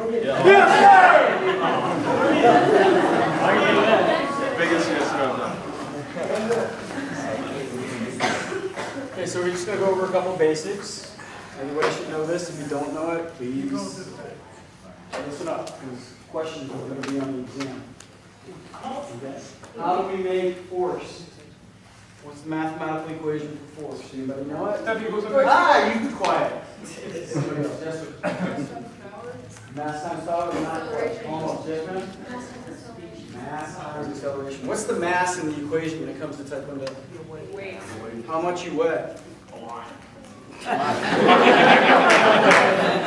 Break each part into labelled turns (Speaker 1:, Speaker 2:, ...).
Speaker 1: Biggest yes or no.
Speaker 2: Okay, so we're just going to go over a couple basics. Everybody should know this. If you don't know it, please listen up, because questions are going to be on the exam. Okay. How do we make force? What's the mathematical equation for force? Anybody know it? Ah, you be quiet. Somebody else. Yes, sir. Mass times power, not quite. Almost. Yes, ma'am? Mass times acceleration. What's the mass in the equation when it comes to Taekwondo?
Speaker 3: Weight.
Speaker 2: How much you weigh?
Speaker 1: A lot.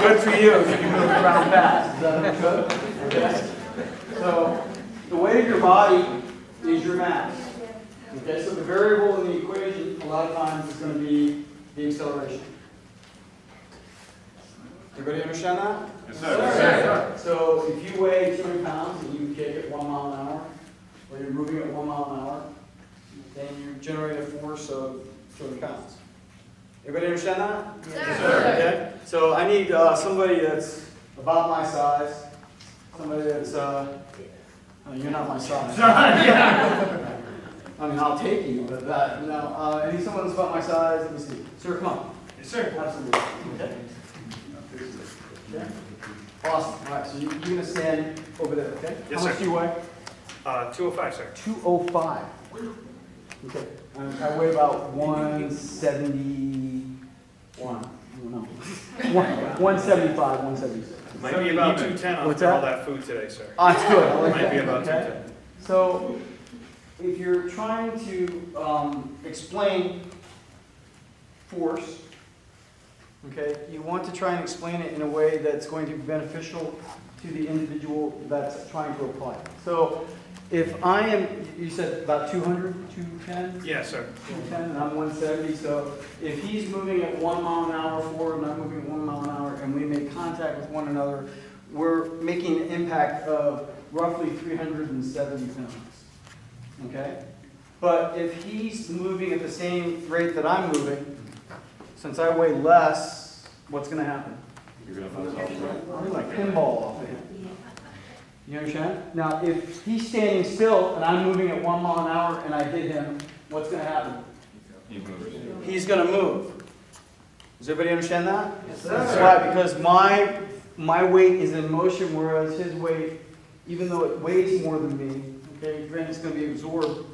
Speaker 2: Good for you if you can move around fast. Is that good? Okay. So, the weight of your body is your mass. Okay, so the variable in the equation, a lot of times, is going to be the acceleration. Everybody understand that?
Speaker 1: Yes, sir. Yes, sir.
Speaker 2: So, if you weigh 200 pounds and you kick at 1 mile an hour, or you're moving at 1 mile an hour, then you generate a force of 200 pounds. Everybody understand that?
Speaker 3: Yes, sir.
Speaker 2: Okay. So I need somebody that's about my size. Somebody that's, you're not my size. I mean, I'll take you, but that, no. I need someone that's about my size. Let me see. Sir, come on.
Speaker 1: Yes, sir.
Speaker 2: Absolutely. Okay. Okay. Awesome. All right, so you're going to stand over there, okay?
Speaker 1: Yes,
Speaker 2: How much
Speaker 1: sir.
Speaker 2: do you weigh?
Speaker 1: 205, sir.
Speaker 2: 205. Okay. I weigh about 171. I don't know. 175, 176.
Speaker 1: Might be about 210
Speaker 2: What's
Speaker 1: after all
Speaker 2: that?
Speaker 1: that food today, sir.
Speaker 2: Ah, it's good. I like
Speaker 1: Might
Speaker 2: that.
Speaker 1: be about
Speaker 2: Okay.
Speaker 1: 210.
Speaker 2: So, if you're trying to explain force, okay, you want to try and explain it in a way that's going to be beneficial to the individual that's trying to apply it. So, if I am, you said about 200, 210?
Speaker 1: Yes, sir.
Speaker 2: 210, and I'm 170, so if he's moving at 1 mile an hour forward and I'm moving at 1 mile an hour and we make contact with one another, we're making an impact of roughly 370 pounds. Okay? But if he's moving at the same rate that I'm moving, since I weigh less, what's going to happen?
Speaker 1: You're going to find
Speaker 2: I'll be like pinball off of him. You understand? Now, if he's standing still and I'm moving at 1 mile an hour and I hit him, what's going to happen? He's going to move. Does everybody understand that?
Speaker 3: Yes, sir.
Speaker 2: That's why, because my weight is in motion, whereas his weight, even though it weighs more than me, okay, granted it's going to be absorbed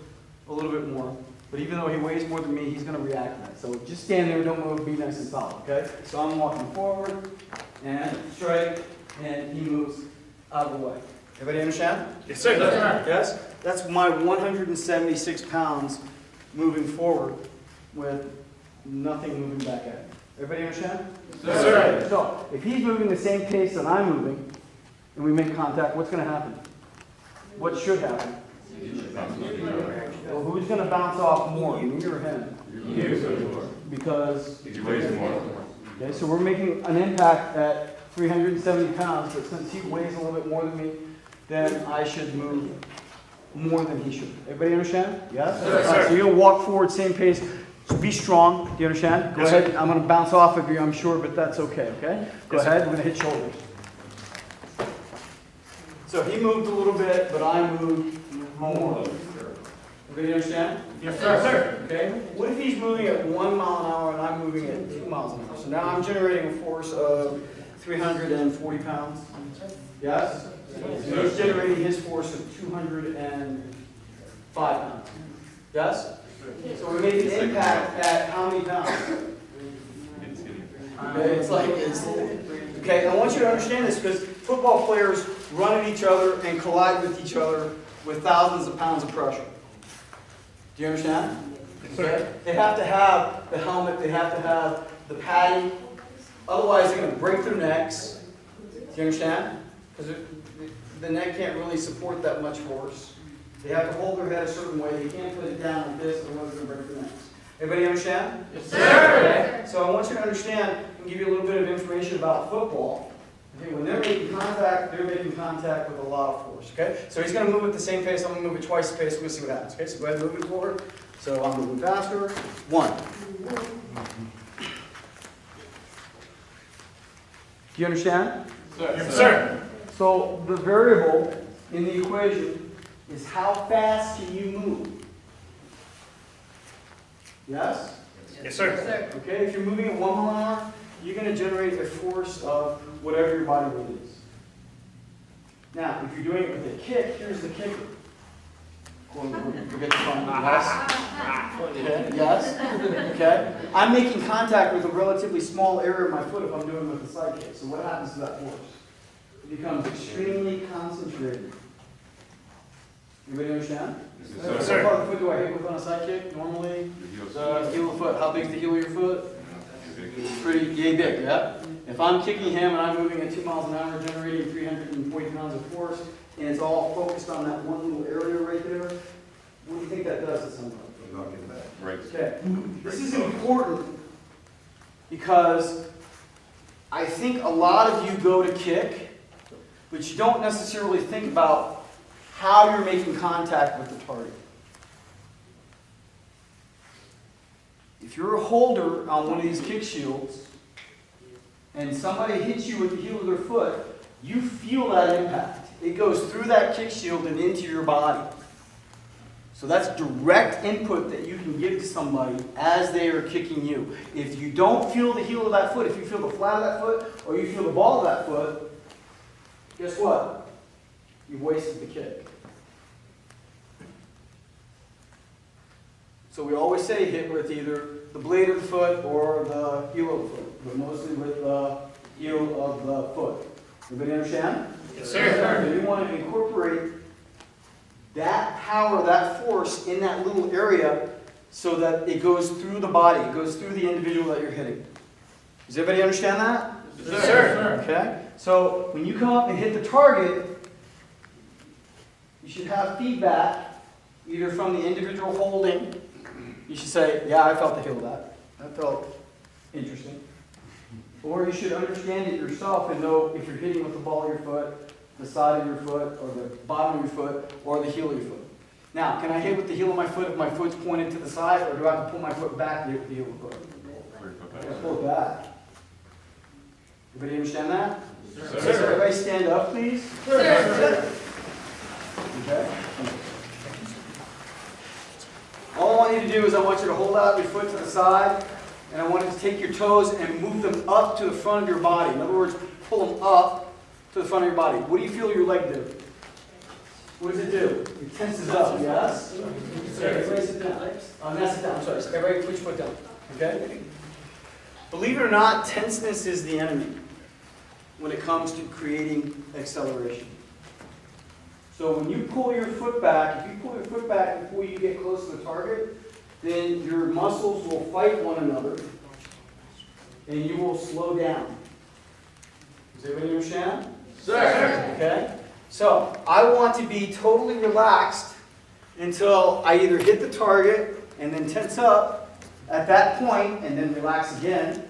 Speaker 2: a little bit more, but even though he weighs more than me, he's going to react to that. So just stand there, don't move, be nice and solid, okay? So I'm walking forward and straight, and he moves out of the way. Everybody understand?
Speaker 1: Yes, sir.
Speaker 2: Yes? That's my 176 pounds moving forward with nothing moving back at me. Everybody understand?
Speaker 1: Yes, sir.
Speaker 2: So, if he's moving the same pace that I'm moving, and we make contact, what's going to happen? What should happen? Well, who's going to bounce off more, me or him? Because,
Speaker 1: He weighs more.
Speaker 2: okay, so we're making an impact at 370 pounds, but since he weighs a little bit more than me, then I should move more than he should. Everybody understand? Yes?
Speaker 1: Yes,
Speaker 2: All right,
Speaker 1: sir.
Speaker 2: so you're going to walk forward, same pace. So be strong. Do you understand? Go
Speaker 1: Yes,
Speaker 2: ahead.
Speaker 1: sir.
Speaker 2: I'm going to bounce off of you, I'm sure, but that's okay, okay? Go
Speaker 1: Yes, sir.
Speaker 2: ahead. We're going to hit shoulders. So he moved a little bit, but I moved more. Everybody understand?
Speaker 1: Yes, sir.
Speaker 2: Okay. What if he's moving at 1 mile an hour and I'm moving at 2 miles an hour? So now I'm generating a force of 340 pounds. Yes? So he's generating his force of 205 pounds. Yes? So we make an impact at how many pounds? Okay, it's okay, I want you to understand this because football players run at each other and collide with each other with thousands of pounds of pressure. Do you understand? Okay? They have to have the helmet, they have to have the padding, otherwise they're going to break their necks. Do you understand? Because the neck can't really support that much force. They have to hold their head a certain way. They can't put it down like this, otherwise they're going to break their necks. Everybody understand?
Speaker 3: Yes, sir.
Speaker 2: Okay? So I want you to understand and give you a little bit of information about football. Okay, when they're making contact with a lot of force. Okay? So he's going to move at the same pace. I'm going to move at twice the pace. We're going to see what happens. Okay? So go ahead and move it forward. So I'm moving faster. 1. Do you understand?
Speaker 1: Yes, sir.
Speaker 2: So the variable in the equation is how fast can you move? Yes?
Speaker 1: Yes, sir.
Speaker 2: Okay, if you're moving at 1 mile an hour, you're going to generate a force of whatever your body weight is. Now, if you're doing it with a kick, here's the kicker. Forget the fun. Yes? Okay. Yes? Okay? I'm making contact with a relatively small area of my foot if I'm doing it with a side kick. So what happens to that force? It becomes extremely concentrated. Everybody understand?
Speaker 1: Yes,
Speaker 2: What part of the foot do I hit with on a side kick normally? The heel of the foot. How big is the heel of your foot? Pretty yay big, yeah? If I'm kicking him and I'm moving at 2 miles an hour, generating 340 pounds of force, and it's all focused on that one little area right there, what do you think that does to somebody?
Speaker 1: Right.
Speaker 2: Okay. This is important because I think a lot of you go to kick, but you don't necessarily think about how you're making contact with the target. If you're a holder on one of these kick shields and somebody hits you with the heel of their foot, you feel that impact. It goes through that kick shield and into your body. So that's direct input that you can give to somebody as they are kicking you. If you don't feel the heel of that foot, if you feel the flat of that foot, or you feel the ball of that foot, guess what? You've wasted the kick. So we always say hit with either the blade of the foot or the heel of the foot, but mostly with the heel of the foot. Everybody understand?
Speaker 1: Yes, sir.
Speaker 2: So you want to incorporate that power, that force in that little area so that it goes through the body, it goes through the individual that you're hitting. Does everybody understand that?
Speaker 1: Yes, sir.
Speaker 2: Okay? So when you come up and hit the target, you should have feedback either from the individual holding. You should say, yeah, I felt the heel of that. That felt interesting. Or you should understand it yourself and know if you're hitting with the ball of your foot, the side of your foot, or the bottom of your foot, or the heel of your foot. Now, can I hit with the heel of my foot if my foot's pointed to the side, or do I have to pull my foot back to hit with the heel of the foot? I gotta pull it back. Everybody understand that?
Speaker 1: Yes,
Speaker 2: So
Speaker 1: sir.
Speaker 2: everybody stand up, please.
Speaker 3: Sir.
Speaker 2: Okay. All I want you to do is I want you to hold out your foot to the side, and I want you to take your toes and move them up to the front of your body. In other words, pull them up to the front of your body. What do you feel your leg do? What does it do? It tenses up, yes? Everybody sit down. Now sit down, I'm sorry. Everybody put your foot down, okay? Believe it or not, tenseness is the enemy when it comes to creating acceleration. So when you pull your foot back, if you pull your foot back before you get close to the target, then your muscles will fight one another and you will slow down. Does everybody understand?
Speaker 1: Sir.
Speaker 2: Okay? So I want to be totally relaxed until I either hit the target and then tense up at that point and then relax again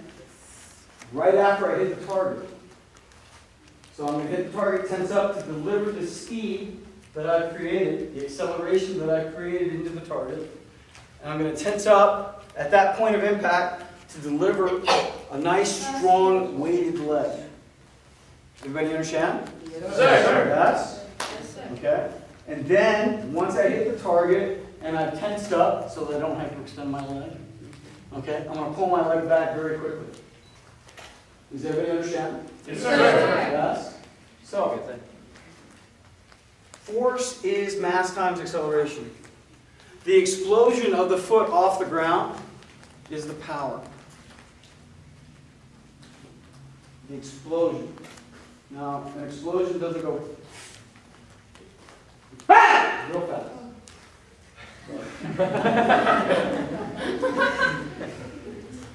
Speaker 2: right after I hit the target. So I'm going to hit the target, tense up to deliver the speed that I've created, the acceleration that I've created into the target. And I'm going to tense up at that point of impact to deliver a nice, strong, weighted leg. Everybody understand?
Speaker 3: Yes,
Speaker 1: sir.
Speaker 2: Yes?
Speaker 3: Yes, sir.
Speaker 2: Okay. And then, once I hit the target and I've tensed up so that I don't have to extend my leg, okay, I'm going to pull my leg back very quickly. Does everybody understand?
Speaker 1: Yes,
Speaker 3: sir.
Speaker 2: Yes? So, force is mass times acceleration. The explosion of the foot off the ground is the power. The explosion. Now, an explosion doesn't go real fast.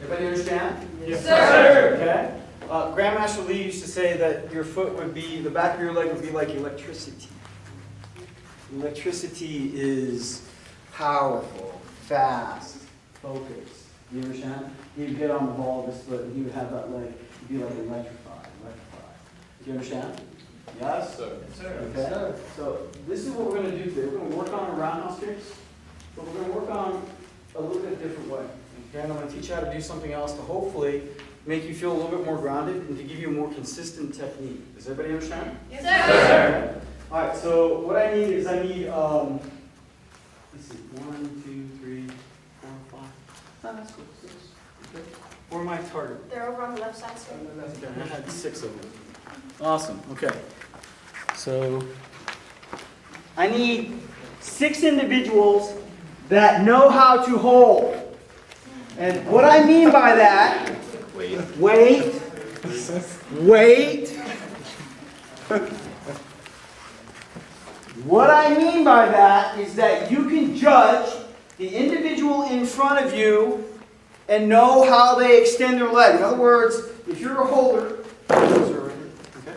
Speaker 2: Everybody understand?
Speaker 1: Yes,
Speaker 3: sir.
Speaker 2: Okay. Grandmaster Lee used to say that your foot would be, the back of your leg would be like electricity. Electricity is powerful, fast, focused. You understand? He'd get on the ball of his foot and he would have that leg be like electrified. Do you understand? Yes?
Speaker 1: Sir.
Speaker 2: Okay. So this is what we're going to do today. We're going to work on roundhouse kicks, but we're going to work on a little bit different way. Okay? And I'm going to teach you how to do something else to hopefully make you feel a little bit more grounded and to give you a more consistent technique. Does everybody understand?
Speaker 3: Yes,
Speaker 1: Yes, sir.
Speaker 2: All right, so what I need is let's see, 1, 2, 3, 4, 5. Oh, that's cool. 6. Okay. Where am I target?
Speaker 3: They're over on the left side, sir.
Speaker 2: Okay, I had 6 of them. Awesome. Okay. So I need 6 individuals that know how to hold. And what I mean by that, wait. What I mean by that is that you can judge the individual in front of you and know how they extend their leg. In other words, if you're a holder, okay?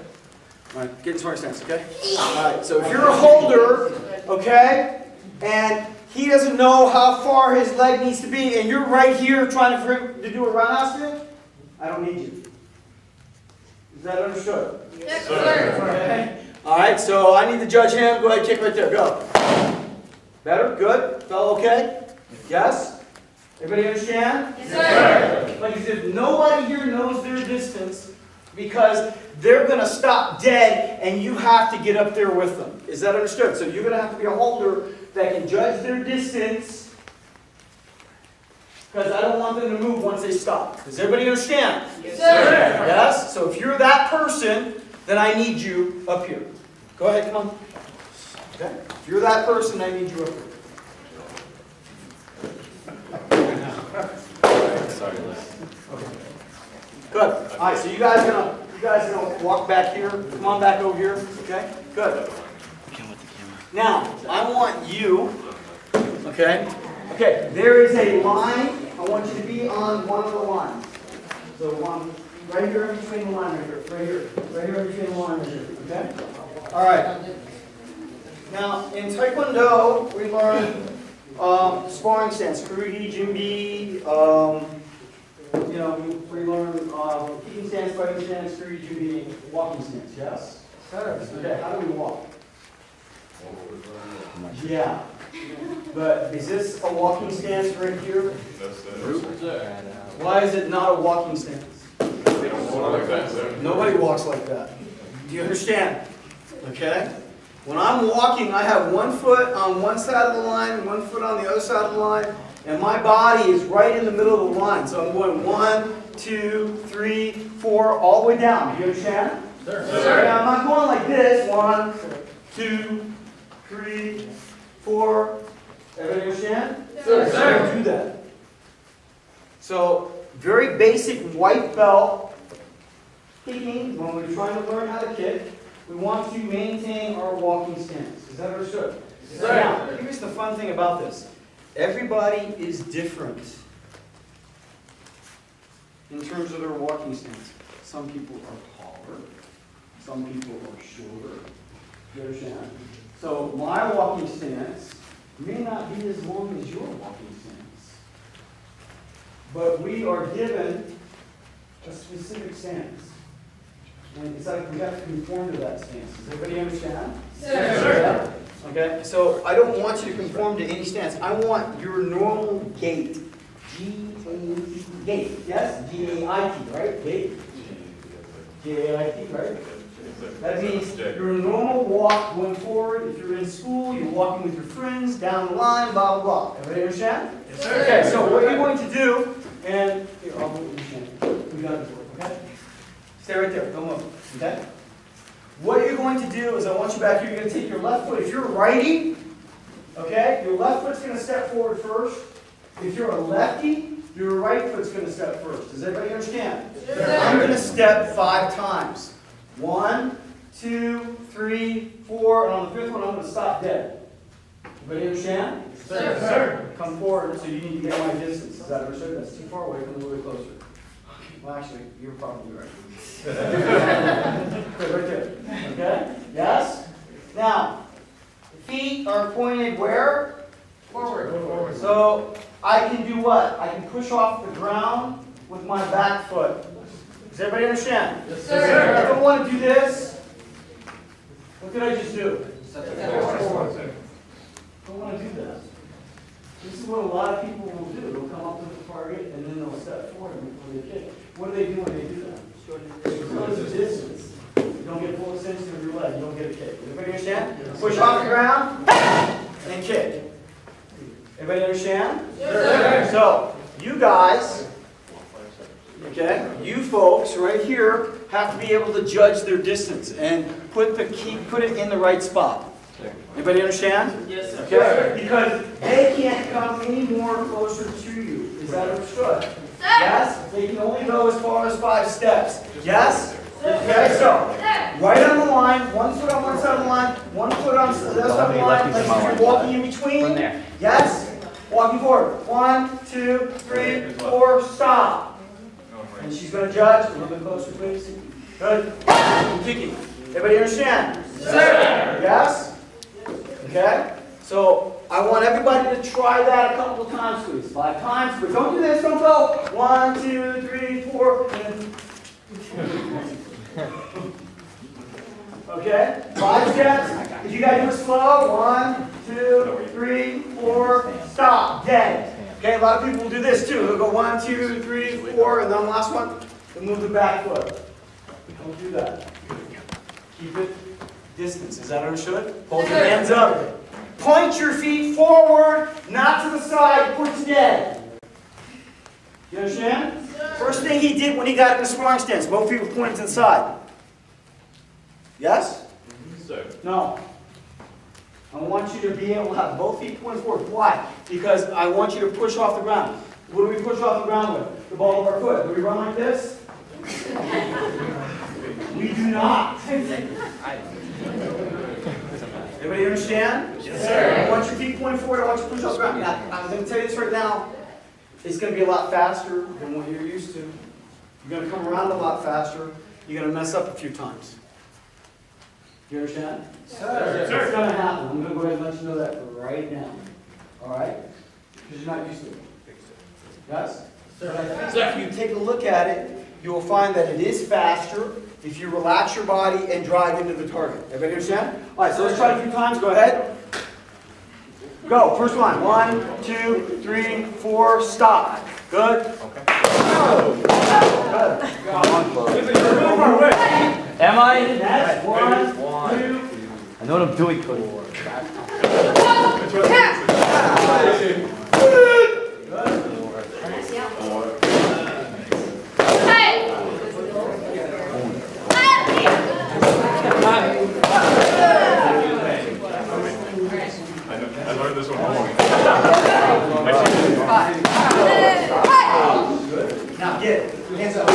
Speaker 2: All right, get into our stance, okay? All right, so if you're a holder, okay, and he doesn't know how far his leg needs to be, and you're right here trying to do a roundhouse spin, I don't need you. Is that understood?
Speaker 3: Yes,
Speaker 2: Okay. All right, so I need to judge him. Go ahead, kick right there. Go. Better? Good? Felt okay? Yes? Everybody understand?
Speaker 3: Yes, sir.
Speaker 2: Like as if nobody here knows their distance because they're going to stop dead and you have to get up there with them. Is that understood? So you're going to have to be a holder that can judge their distance because I don't want them to move once they stop. Does everybody understand?
Speaker 3: Yes, sir.
Speaker 2: Yes? So if you're that person, then I need you up here. Go ahead, come on. Okay? If you're that person, I need you up here.
Speaker 1: Sorry, Les.
Speaker 2: Good. All right, so you guys are gonna walk back here. Come on back over here. Okay? Good. Now, I want you, okay? Okay, there is a line. I want you to be on one of the lines. So one right here in between the line right here. Right here. Right here in between the line right here. Okay? All right. Now, in Taekwondo, we learn sparring stance, Kurugi, Jimbi, we learn kicking stance, fighting stance, Kurugi, Jimbi, walking stance, yes? Okay, how do we walk? Yeah. But is this a walking stance right here? Why is it not a walking stance?
Speaker 1: They don't walk like that, sir.
Speaker 2: Nobody walks like that. Do you understand? Okay? When I'm walking, I have one foot on one side of the line and one foot on the other side of the line, and my body is right in the middle of the line. So I'm going 1, 2, 3, 4, all the way down. Do you understand?
Speaker 1: Sir.
Speaker 2: Now I'm not going like this. 1, 2, 3, 4. Everybody understand?
Speaker 3: Sir.
Speaker 2: I don't do that. So, very basic white belt kicking. When we're trying to learn how to kick, we want to maintain our walking stance. Is that understood?
Speaker 1: Sir.
Speaker 2: Now, here's the fun thing about this. Everybody is different in terms of their walking stance. Some people are taller. Some people are shorter. You understand? So my walking stance may not be as long as your walking stance. But we are given a specific stance. And it's like we have to conform to that stance. Does everybody understand?
Speaker 3: Sir.
Speaker 2: Okay? So I don't want you to conform to any stance. I want your normal gait. G-A-T. Gait. Yes? G-A-I-T, right? Gait. G-A-I-T, right? That means your normal walk going forward. If you're in school, you're walking with your friends, down the line, blah, blah, blah. Everybody understand?
Speaker 1: Yes, sir.
Speaker 2: Okay, so what you're going to do, and here, I'll move you. We got it, okay? Stay right there, don't move, okay? What you're going to do is I want you back here, you're going to take your left foot. If you're a righty, okay, your left foot's going to step forward first. If you're a lefty, your right foot's going to step first. Does everybody understand?
Speaker 3: Yes,
Speaker 2: I'm going to step 5 times. 1, 2, 3, 4, and on the 5th one, I'm going to stop dead. Everybody understand?
Speaker 3: Sir.
Speaker 2: Come forward, so you need to get my distance. Is that understood? That's too far away. Come a little bit closer. Well, actually, you're probably right. Good, right there. Okay? Yes? Now, feet are pointed where?
Speaker 3: Forward.
Speaker 2: So, I can do what? I can push off the ground with my back foot. Does everybody understand?
Speaker 3: Yes,
Speaker 2: If I don't want to do this, what did I just do? I don't want to do that. This is what a lot of people will do. They'll come up with the target and then they'll step forward before they kick. What do they do when they do that? Shorten the distance. You don't get full extension of your leg. You don't get a kick. Everybody understand? Push off the ground and kick. Everybody understand?
Speaker 3: Yes, sir.
Speaker 2: So, you guys, okay, you folks right here have to be able to judge their distance and put it in the right spot. Everybody understand?
Speaker 3: Yes, sir.
Speaker 2: Okay? Because they can't come any more closer to you. Is that understood? Yes? They can only go as far as 5 steps. Yes? Okay, so, right on the line, 1 foot on one side of the line, 1 foot on the other side of the line, like if you're walking in between. Yes? Walking forward. 1, 2, 3, 4, stop. And she's going to judge. A little bit closer, please. Good. Kicking. Everybody understand?
Speaker 3: Sir.
Speaker 2: Yes? Okay? So, I want everybody to try that a couple of times, please. 5 times. But don't do this. Don't go. 1, 2, 3, 4. And okay? 5 steps. If you guys do it slow, 1, 2, 3, 4, stop. Dead. Okay, a lot of people will do this too. They'll go 1, 2, 3, 4, and then the last one, they'll move the back foot. Don't do that. Keep it distance. Is that understood? Hold your hands up. Point your feet forward, not to the side. Push dead. You understand? First thing he did when he got in the sparring stance, both feet were pointed to the side. Yes?
Speaker 1: Sir.
Speaker 2: No. I want you to be able to have both feet pointed forward. Why? Because I want you to push off the ground. What do we push off the ground with? The ball of our foot. Do we run like this? We do not. Everybody understand?
Speaker 1: Yes, sir.
Speaker 2: I want your feet pointed forward. I want you to push off the ground. Now, I'm going to tell you this right now. It's going to be a lot faster than what you're used to. You're going to come around a lot faster. You're going to mess up a few times. You understand?
Speaker 3: Sir.
Speaker 2: It's going to happen. I'm going to go ahead and let you know that right now. All right? Because you're not used to it. Yes? But I think if you take a look at it, you will find that it is faster if you relax your body and drive into the target. Everybody understand? All right, so let's try it a few times. Go ahead. Go. First one. 1, 2, 3, 4. Stop. Good. Okay. Good.
Speaker 4: Am I?
Speaker 2: Next. 1, 2.
Speaker 4: I know what I'm doing, Cody.
Speaker 1: I learned this one wrong.
Speaker 2: Now get it. Hands up.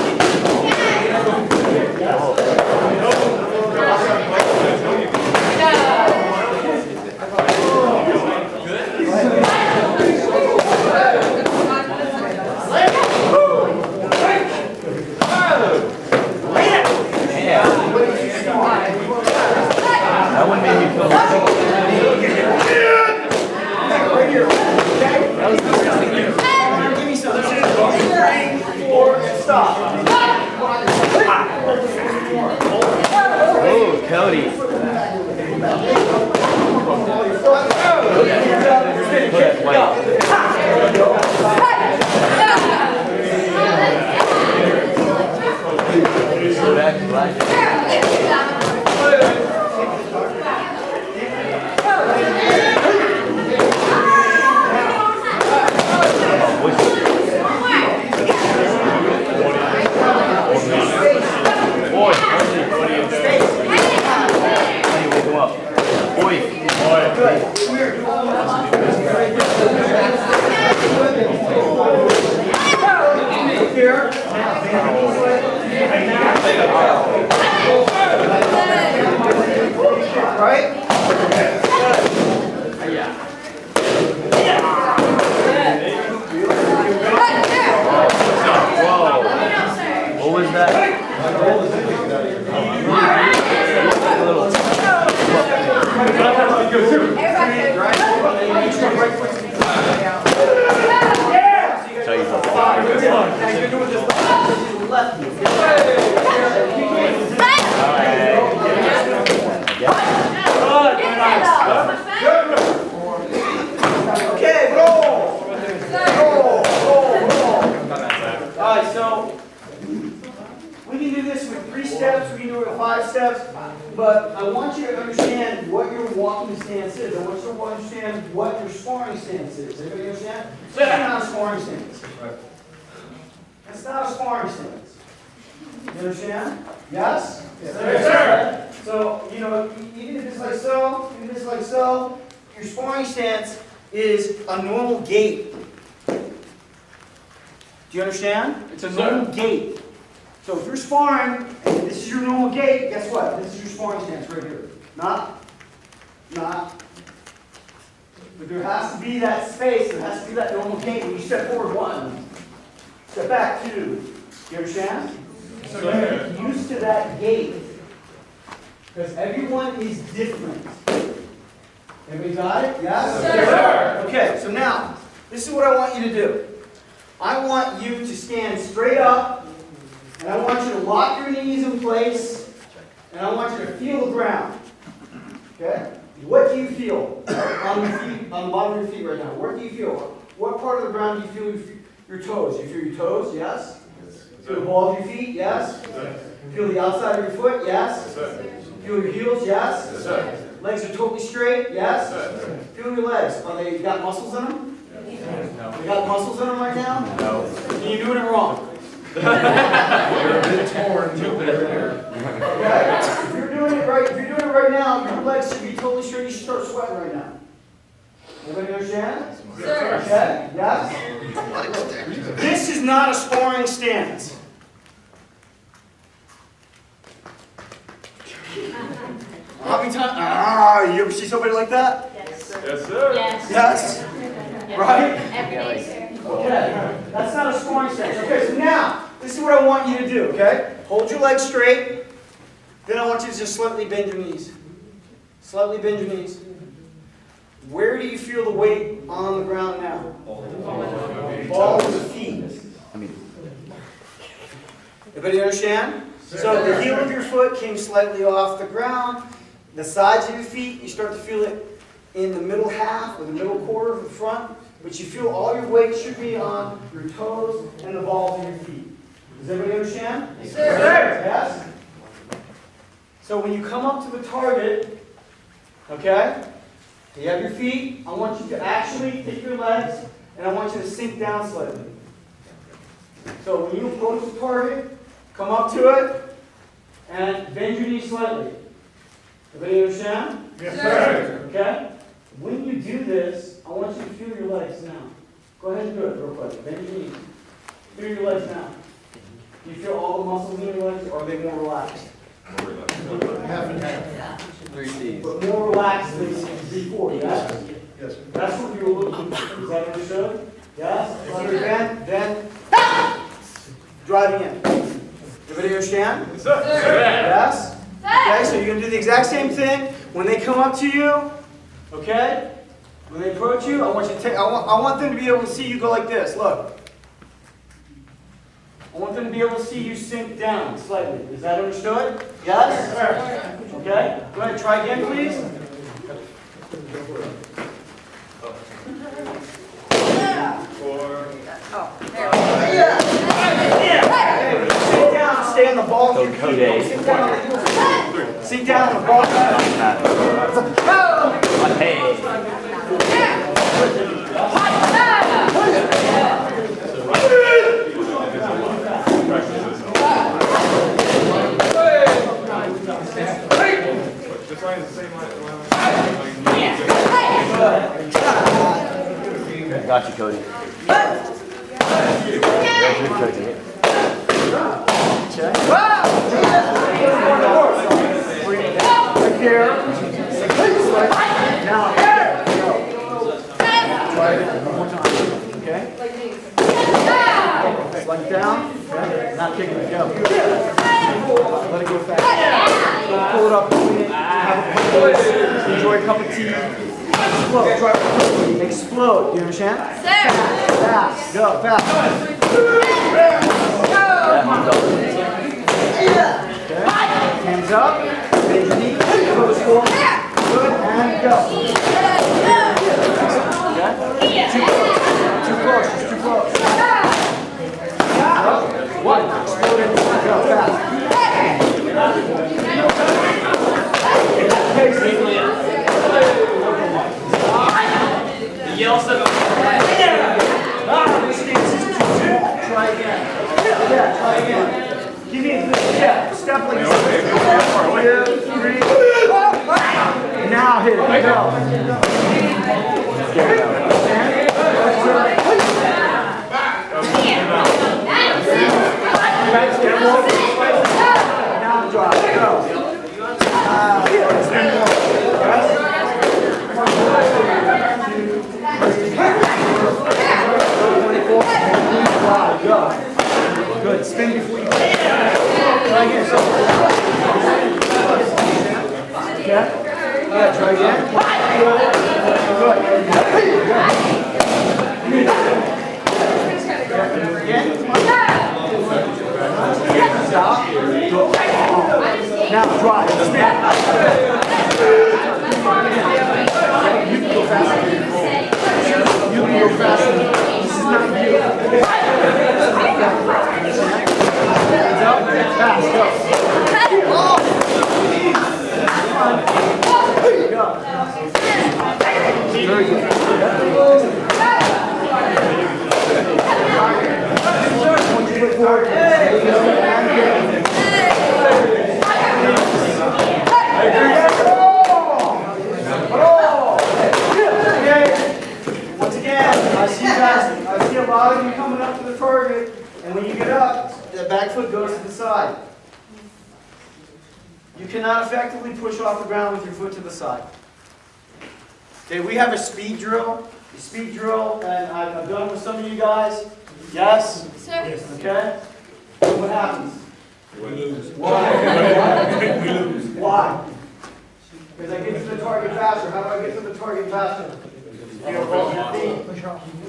Speaker 4: That one made me feel
Speaker 2: Right here. Okay?
Speaker 4: that was the first thing you
Speaker 2: Give me some. 3, 4, and stop.
Speaker 4: Oh, Cody. Back, black.
Speaker 2: Space. I want you to understand what your walking stance is. I want you to understand what your sparring stance is. Everybody understand? That's not a sparring stance. That's not a sparring stance. You understand? Yes?
Speaker 3: Yes, sir.
Speaker 2: So, you know, even if it's like so, even if it's like so, your sparring stance is a normal gait. Do you understand? It's a normal gait. So if you're sparring, and this is your normal gait, guess what? This is your sparring stance right here. Not. But there has to be that space, there has to be that normal gait. When you step forward, 1. Step back, 2. You understand? So get used to that gait. Because everyone is different. Everybody got it? Yes?
Speaker 3: Yes, sir.
Speaker 2: Okay, so now, this is what I want you to do. I want you to stand straight up. And I want you to lock your knees in place, and I want you to feel the ground. Okay? What do you feel on your feet, on the bottom of your feet right now? What do you feel? What part of the ground do you feel your toes? You feel your toes? Yes? Feel the ball of your feet? Yes? Feel the outside of your foot? Yes? Feel your heels? Yes? Legs are totally straight? Yes? Feel your legs. Are they got muscles in them? They got muscles in them right now?
Speaker 4: No.
Speaker 2: Then you're doing it wrong.
Speaker 3: You're a bit torn too there.
Speaker 2: Okay. If you're doing it right now, your legs should be totally straight. You should start sweating right now. Everybody understand?
Speaker 3: Sir.
Speaker 2: Okay? Yes? This is not a sparring stance. How many times? You ever see somebody like that?
Speaker 1: Yes, sir.
Speaker 5: Yes.
Speaker 2: Yes? Right?
Speaker 5: Every day, sir.
Speaker 2: Okay, that's not a sparring stance. Okay, so now, this is what I want you to do, okay? Hold your legs straight. Then I want you to just slightly bend your knees. Slightly bend your knees. Where do you feel the weight on the ground now? Ball of the feet. Everybody understand? So the heel of your foot came slightly off the ground. The sides of your feet, you start to feel it in the middle half or the middle quarter of the front. But you feel all your weight should be on your toes and the balls of your feet. Does everybody understand?
Speaker 3: Yes, sir.
Speaker 2: Yes? So when you come up to the target, okay, you have your feet, I want you to actually take your legs, and I want you to sink down slightly. So when you approach the target, come up to it, and bend your knees slightly. Everybody understand?
Speaker 3: Yes, sir.
Speaker 2: Okay? When you do this, I want you to feel your legs now. Go ahead and do it real quick. Bend your knees. Feel your legs now. Do you feel all the muscles in your legs, or are they more relaxed?
Speaker 3: Half and half.
Speaker 4: 3 C's.
Speaker 2: But more relaxed than before, yes?
Speaker 3: Yes.
Speaker 2: That's what you were looking for. Is that understood? Yes? Under bend, driving in. Everybody understand?
Speaker 1: Yes, sir.
Speaker 2: Yes? Okay, so you're going to do the exact same thing. When they come up to you, okay? When they approach you, I want you to take, I want them to be able to see you go like this. Look. I want them to be able to see you sink down slightly. Is that understood? Yes? Okay? Go ahead, try again, please. Okay, sit down, stay on the ball of your feet. Sit down on the heels. Sit down on the ball of your feet.
Speaker 4: Hey.
Speaker 1: This line is the same line.
Speaker 4: Got you, Cody. Very good, Cody.
Speaker 2: Right here. Now, try it one more time. Okay? Slide down. Okay. Not kicking it. Go. Let it go fast. Don't pull it up. Have a pull. Enjoy a cup of tea. Explode. Try it. Explode. Do you understand? Fast. Go. Fast. Okay. Hands up. Bend your knee. Close forward. Good. And go. Okay? Too close. Too close. Just too close. One. Explode it. Go. Fast. hit it. Go. Now drop. Go. Go. Good. Spin before you. Try again. Yeah. Yeah. Try again. Good. Again. Stop. Go. Now drive. Spin. You can go faster. You can go faster. This is not you. Fast, go. Go. Very good. Once again, I see a lot of you coming up to the target, and when you get up, the back foot goes to the side. You cannot effectively push off the ground with your foot to the side. Okay, we have a speed drill. A speed drill, and I've done it with some of you guys. Yes?
Speaker 5: Sir.
Speaker 2: Okay? So what happens?
Speaker 3: We lose.
Speaker 2: Why?
Speaker 3: We lose.
Speaker 2: Why? Because I get to the target faster. How do I get to the target faster? You gotta roll your feet.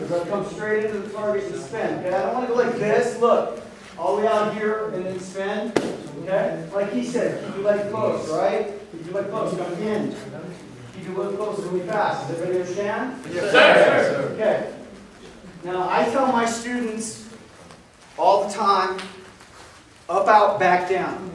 Speaker 2: You're gonna come straight into the target and spin. Okay? I don't want to go like this. Look. All the way out here and then spin. Okay? Like he said, keep your leg close, right? Keep your leg close. Come in. Keep your leg close really fast. Does everybody understand?
Speaker 1: Yes, sir.
Speaker 2: Okay. Now I tell my students all the time, up, out, back, down.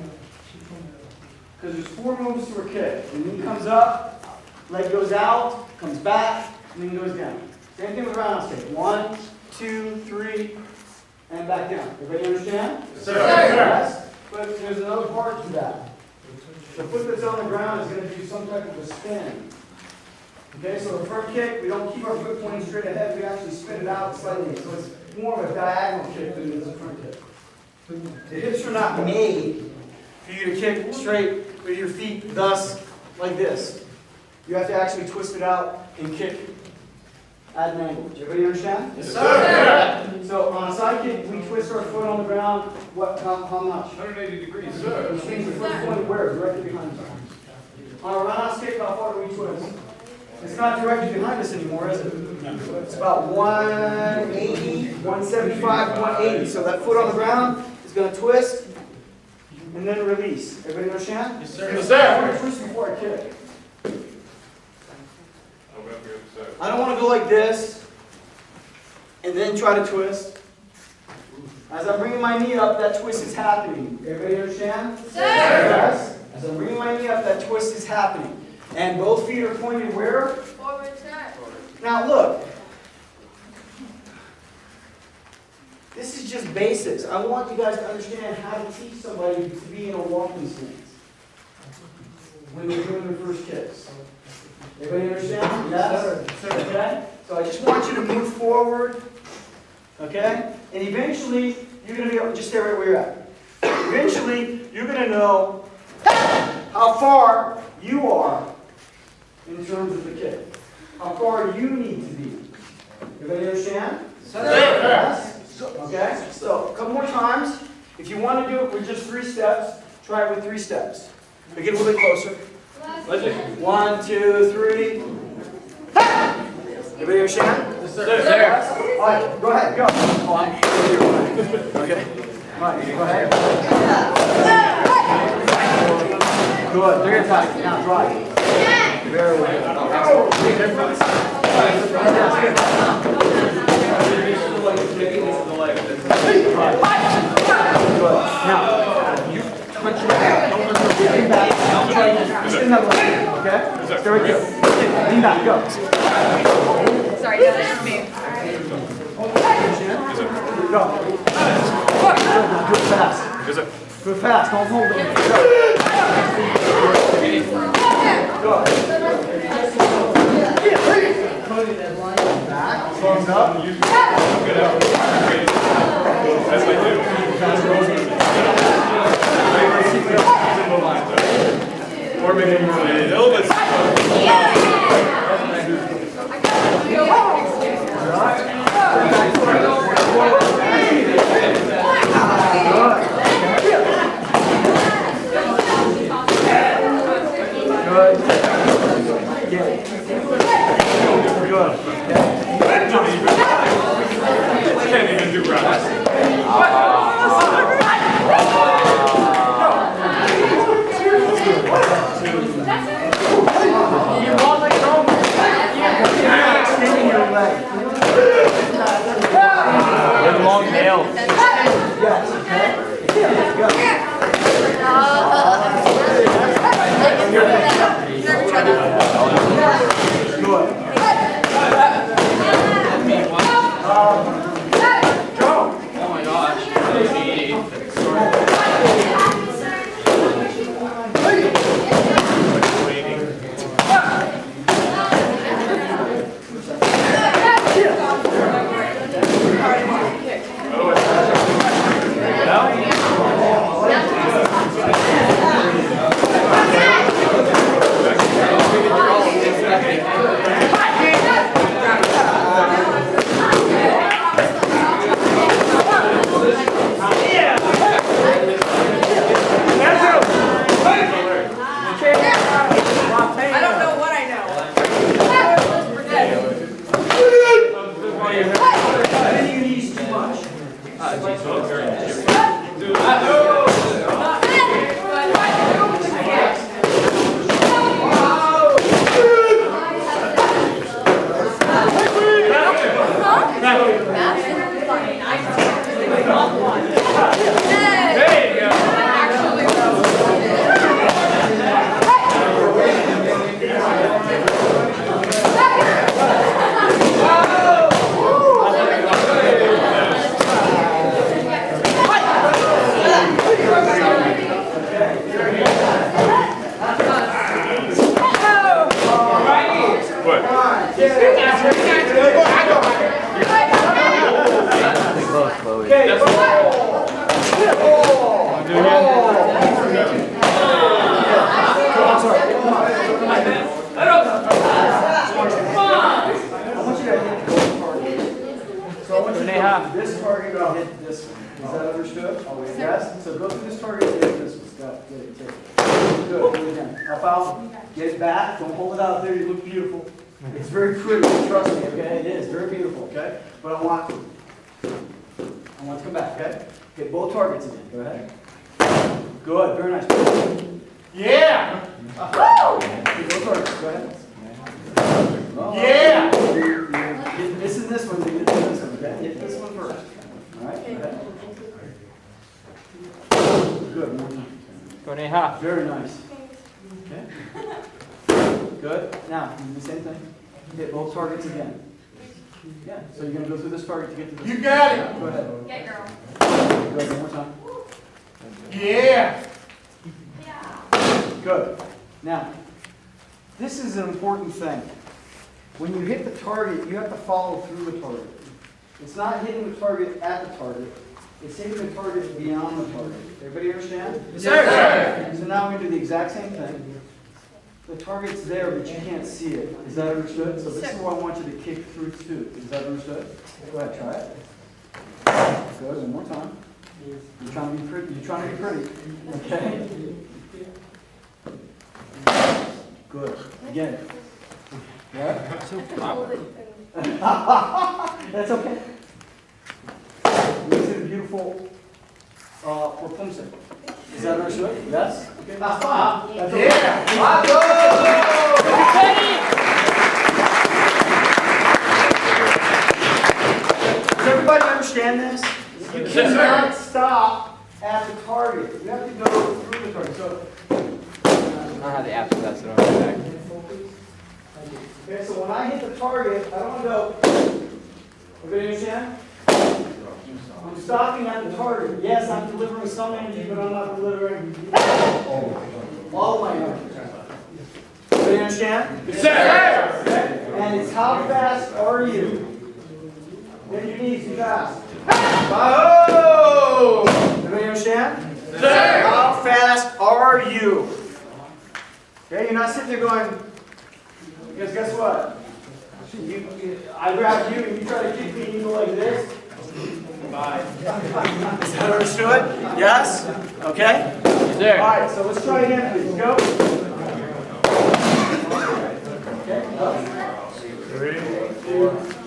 Speaker 2: Because there's 4 moves to a kick. When he comes up, leg goes out, comes back, and then goes down. Same thing with roundhouse kick. 1, 2, 3, and back down. Everybody understand?
Speaker 1: Yes, sir.
Speaker 2: Yes. But there's another part to that. The foot that's on the ground is going to do some type of a spin. Okay, so the front kick, we don't keep our foot pointing straight ahead, we actually spin it out slightly. So it's more of a diagonal kick than it is a front kick. The hips are not made for you to kick straight with your feet, thus, like this. You have to actually twist it out and kick at an angle. Everybody understand?
Speaker 1: Yes, sir.
Speaker 2: So on a side kick, we twist our foot on the ground, how much?
Speaker 1: 180 degrees, sir.
Speaker 2: Which means the foot's pointed where? Directly behind us. On a roundhouse kick, how far do we twist? It's not directly behind us anymore, is it? It's about 180, 175, 180. So that foot on the ground is going to twist and then release. Everybody understand?
Speaker 1: Yes, sir.
Speaker 2: Yes,
Speaker 1: Yes,
Speaker 2: I want
Speaker 1: sir.
Speaker 2: to twist before I kick.
Speaker 1: Sir.
Speaker 2: I don't want to go like this and then try to twist. As I'm bringing my knee up, that twist is happening. Everybody understand?
Speaker 5: Sir.
Speaker 2: Yes. As I'm bringing my knee up, that twist is happening. And both feet are pointed where?
Speaker 5: Forward, sir.
Speaker 2: Now look. This is just basics. I want you guys to understand how to teach somebody to be in a walking stance when they're doing their first kicks. Everybody understand? Yes? Okay? So I just want you to move forward. Okay? And eventually, you're going to be able to just stay right where you're at. Eventually, you're going to know how far you are in terms of the kick. How far you need to be. Everybody understand? Yes? Okay? So, a couple more times. If you want to do it with just 3 steps, try it with 3 steps. But get a little bit closer. 1, 2, 3. Everybody understand?
Speaker 1: Yes, sir.
Speaker 2: All right, go ahead, go. Oh, I'm okay. All right, go ahead. Good. They're going to tie. Now, drive. Very well. Good. Now, you punch your back. Don't let your lean back. Spin that leg. Okay? Stay right there. Lean back. Go.
Speaker 5: Sorry, no, that's me.
Speaker 2: Go. Good. Now do it fast.
Speaker 1: Yes, sir.
Speaker 2: Do it fast. Don't hold it. Go. Good. up.
Speaker 1: As I do. Or maybe more a little bit. Can't even do rounds.
Speaker 2: Extending your leg.
Speaker 4: With long nails.
Speaker 2: Yes, okay. Go. Good. Go.
Speaker 6: Oh my gosh.
Speaker 5: I don't know what I know.
Speaker 2: Bending your knees too much.
Speaker 1: There you go. What?
Speaker 4: Close, Chloe.
Speaker 2: This target will hit this one. Is that understood? Yes? So go through this target and hit this one. Got it. Get it. Take it. Good. Do it again. Up out. Get it back. Don't hold it out there. You look beautiful. It's very pretty. Trust me. Okay? It is very beautiful. Okay? But I want to come back. Okay? Hit both targets again. Go ahead. Good. Very nice.
Speaker 1: Yeah!
Speaker 2: Hit both targets. Go ahead.
Speaker 1: Yeah!
Speaker 2: You're missing this one. You get this one. Okay? Hit this one first. All right? Go ahead. Good. More time. Very nice. Okay. Good. Now, do the same thing. Hit both targets again. Yeah. So you're going to go through this target to get to this.
Speaker 1: You got it!
Speaker 2: Go ahead.
Speaker 5: Get girl.
Speaker 2: Go ahead one more time.
Speaker 1: Yeah!
Speaker 2: Good. Now, this is an important thing. When you hit the target, you have to follow through the target. It's not hitting the target at the target. It's hitting the target beyond the target. Everybody understand?
Speaker 1: Yes, sir.
Speaker 2: So now we do the exact same thing. The target's there, but you can't see it. Is that understood? So this is what I want you to kick through too. Is that understood? Go ahead, try it. Good. One more time. You're trying to be pretty. You're trying to be pretty. Okay. Good. Again. Yeah. That's okay. This is a beautiful Rapunzel. Is that understood? Yes? Okay. That's okay. Does everybody understand this? You cannot stop at the target. You have to go through the target. So,
Speaker 6: I don't have the app, so that's what I'm back.
Speaker 2: okay, so when I hit the target, I don't want to go. Everybody understand? I'm stopping at the target. Yes, I'm delivering some energy, but I'm not delivering all my energy. Everybody understand?
Speaker 1: Yes, sir.
Speaker 2: Okay? And it's how fast are you? Bend your knees, be fast. Oh! Everybody understand?
Speaker 1: Sir.
Speaker 2: How fast are you? Okay, you're not sitting there going, because guess what? I grab you and you try to kick me and you go like this. Bye. Is that understood? Yes? Okay?
Speaker 6: Sir.
Speaker 2: Alright, so let's try again, please. Go. Okay, go. 3, 2, 4.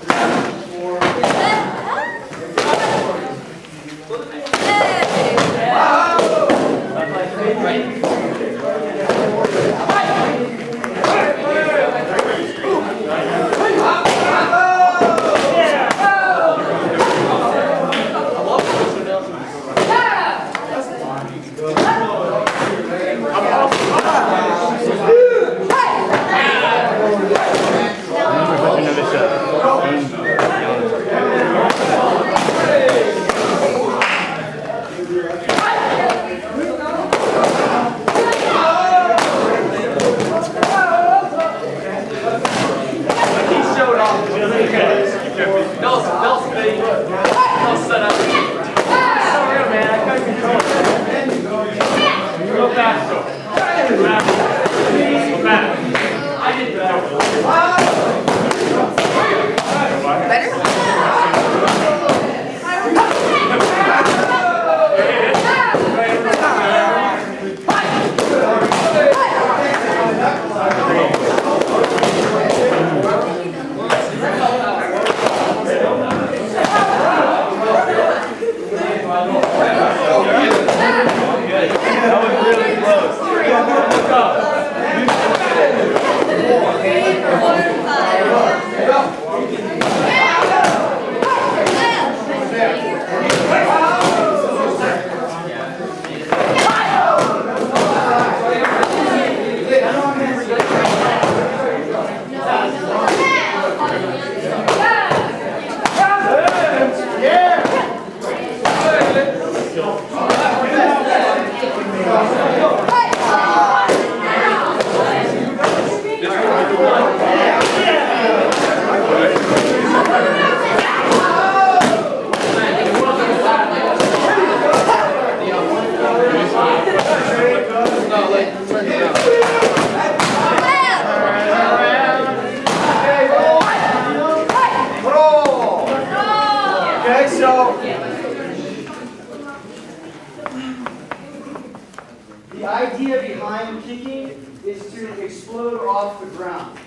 Speaker 2: The idea behind kicking is to explode off the ground.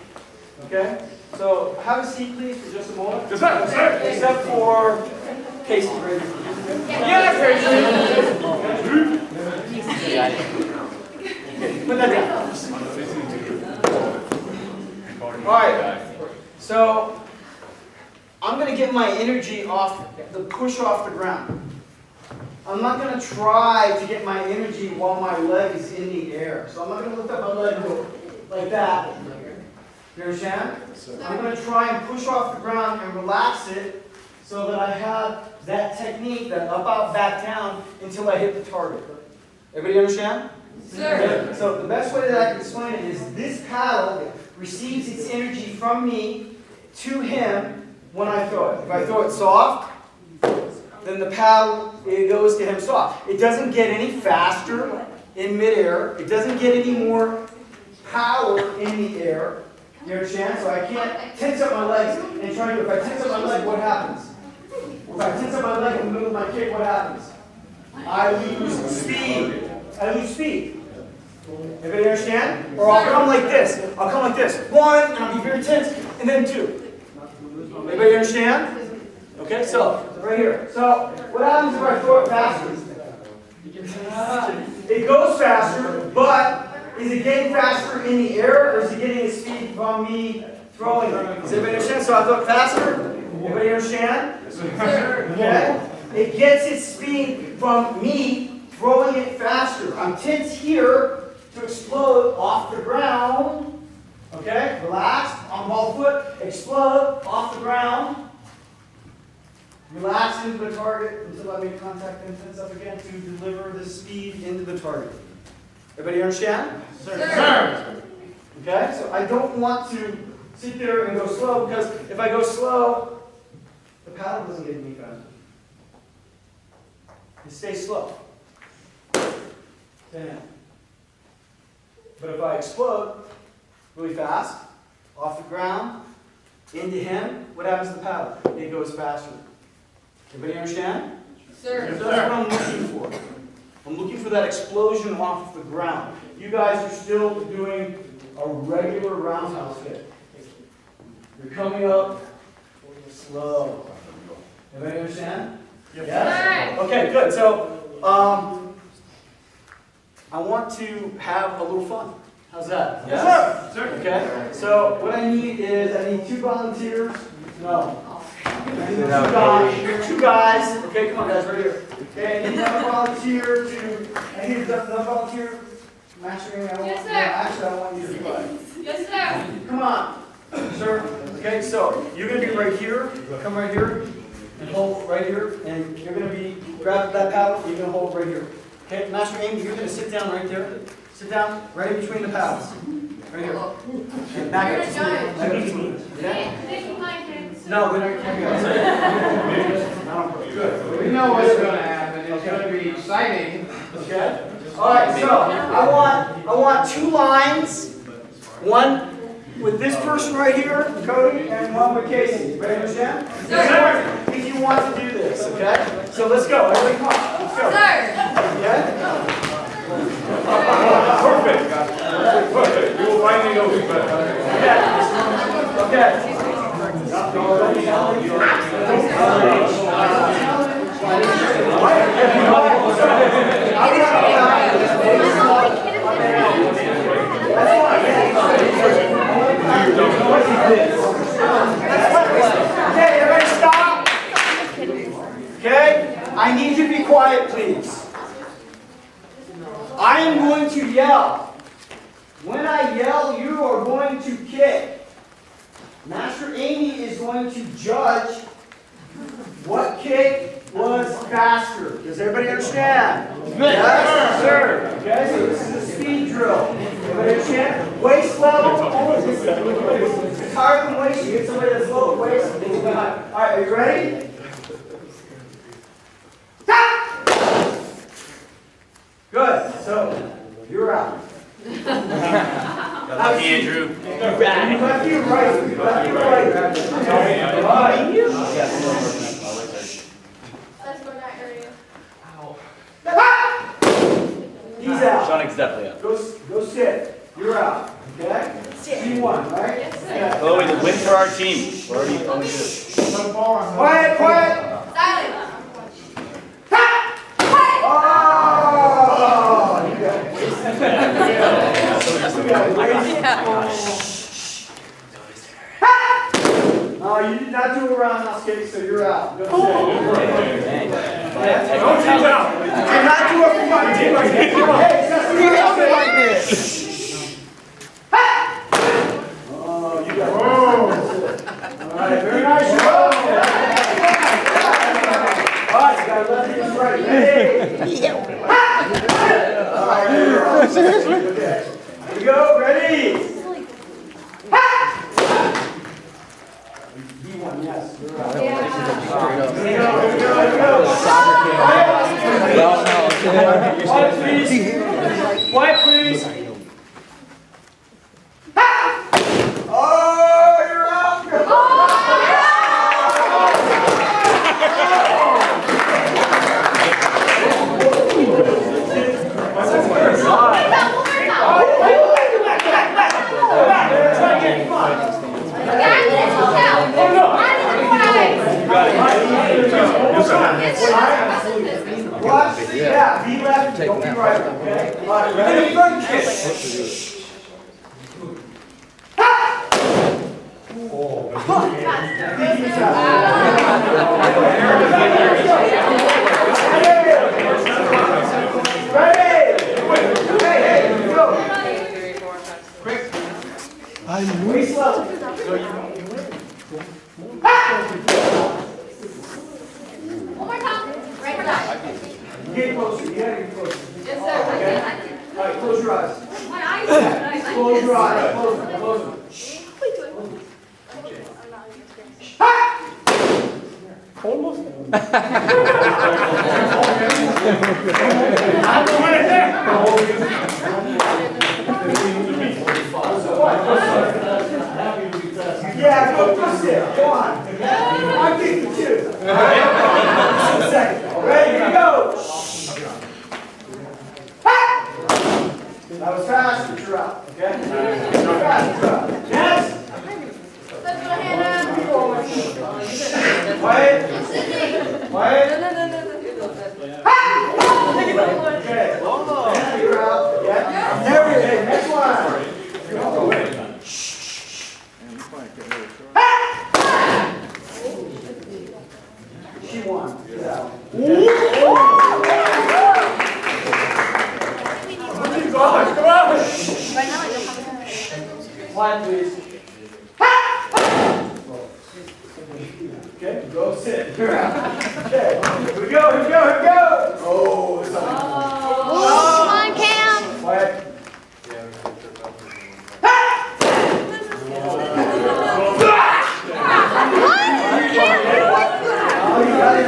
Speaker 2: Okay? So have a seat, please, for just a moment.
Speaker 1: Yes, sir. Yes, sir.
Speaker 2: Except for Casey.
Speaker 1: Yeah,
Speaker 2: Put that down. Alright. So I'm going to get my energy off the push off the ground. I'm not going to try to get my energy while my leg is in the air. So I'm not going to lift up my leg and go like that. You understand? I'm going to try and push off the ground and relax it so that I have that technique, that up, out, back, down, until I hit the target. Everybody understand?
Speaker 5: Sir.
Speaker 2: So the best way that I can explain it is this paddle receives its energy from me to him when I throw it. If I throw it soft, then the paddle, it goes to him soft. It doesn't get any faster in midair. It doesn't get any more power in the air. You understand? So I can't tense up my legs and try to, if I tense up my leg, what happens? If I tense up my leg in the middle of my kick, what happens? I lose speed. I lose speed. Everybody understand? Or I'll come like this. I'll come like this. 1, and I'll be very tense, and then 2. Everybody understand? Okay, so right here. So what happens if I throw it faster? It goes faster, but is it getting faster in the air, or is it getting its speed from me throwing it? Does everybody understand? So I throw it faster. Everybody understand? Okay. It gets its speed from me throwing it faster. I'm tense here to explode off the ground. Okay, relax, on ball foot, explode off the ground. Relax into the target until I make contact and tense up again to deliver the speed into the target. Everybody understand?
Speaker 1: Sir.
Speaker 2: Okay, so I don't want to sit there and go slow, because if I go slow, the paddle doesn't get any faster. It stays slow. Damn. But if I explode really fast, off the ground, into him, what happens to the paddle? It goes faster. Everybody understand?
Speaker 5: Sir.
Speaker 2: That's what I'm looking for. I'm looking for that explosion off the ground. You guys are still doing a regular roundhouse hit. You're coming up slow. Everybody understand? Yes? Okay, good. So, I want to have a little fun. How's that?
Speaker 1: Yes, sir.
Speaker 2: Okay. So, what I need is, I need 2 volunteers. No. I need two guys. Okay, come on, guys, right here. Okay, I need another volunteer to. I need another volunteer. Mastering.
Speaker 5: Yes, sir.
Speaker 2: Actually, I want you to play.
Speaker 5: Yes, sir.
Speaker 2: Come on, sir. Okay, so you're gonna be right here. Come right here and hold right here, and you're gonna be grab that paddle. You're gonna hold right here. Okay, Master Amy, you're gonna sit down right there. Sit down right in between the paddles. Right here. And back up to me. Back up to me. Okay? No, we're not gonna
Speaker 3: Good. We know what's gonna happen. It's gonna be exciting.
Speaker 2: Okay. All right. So I want 2 lines. One with this person right here, Cody, and one with Casey. Ready, understand?
Speaker 5: Sir.
Speaker 2: If you want to do this, okay? So let's go. Everybody, come on. Let's go.
Speaker 5: Sir.
Speaker 2: Yeah.
Speaker 1: Perfect. Perfect. You will find me over.
Speaker 2: Okay. Okay, everybody stop. Okay, I need you to be quiet, please. I am going to yell. When I yell, you are going to kick. Master Amy is going to judge what kick was faster. Does everybody understand? Yes, sir. Okay, so this is a speed drill. Everybody understand? Waist level. It's higher than waist. You get somebody that's low waist. All right, are you ready? Good. So you're out.
Speaker 1: Lucky Andrew.
Speaker 2: Left you right. Left you right. Right.
Speaker 5: Let's go that area.
Speaker 2: He's out.
Speaker 4: Sonic's definitely up.
Speaker 2: Go sit. You're out. Okay? C1, right?
Speaker 5: Yes, sir.
Speaker 2: Yeah.
Speaker 4: Chloe, the win for our team. We're already going good.
Speaker 2: Quiet, quiet.
Speaker 5: Silence.
Speaker 2: Oh! You got it. Oh, you did not do a roundhouse kick, so you're out. Go sit.
Speaker 1: Don't sit down.
Speaker 2: You did not do it for my team. Hey, somebody like this. Oh, you got it. All right, very nice. All right, you got left and right. Ready? All right, okay. Here we go. Ready? B1, yes. You're right. Here we go. Here we go. Here we go. Quiet, please. Quiet, please. Oh, you're out. Watch, yeah, be left, don't be right, okay? All right, ready? Front kick. Ready? Hey, here we go. Quick. Waist level.
Speaker 5: One more time. Right side.
Speaker 2: Get closer, you gotta get closer.
Speaker 5: Yes, sir.
Speaker 2: Okay? All right, close your eyes.
Speaker 5: My eyes.
Speaker 2: Close your eyes, close them, close them. Yeah, go sit. Go on. I'm thinking too. A second. Ready? Here we go. That was fast, but you're out. Okay? Fast, you're out. Next.
Speaker 5: Let's go, Hannah.
Speaker 2: Quiet. Quiet. Okay. Yeah, you're out. Yeah. There we go. Next one. She won. She's out.
Speaker 1: Come on.
Speaker 2: Quiet, please. Okay, go sit. You're out. Okay. Here we go. Here we go. Here we go. Oh, it's on.
Speaker 5: Come on, Cam.
Speaker 2: Quiet. Oh, you got it.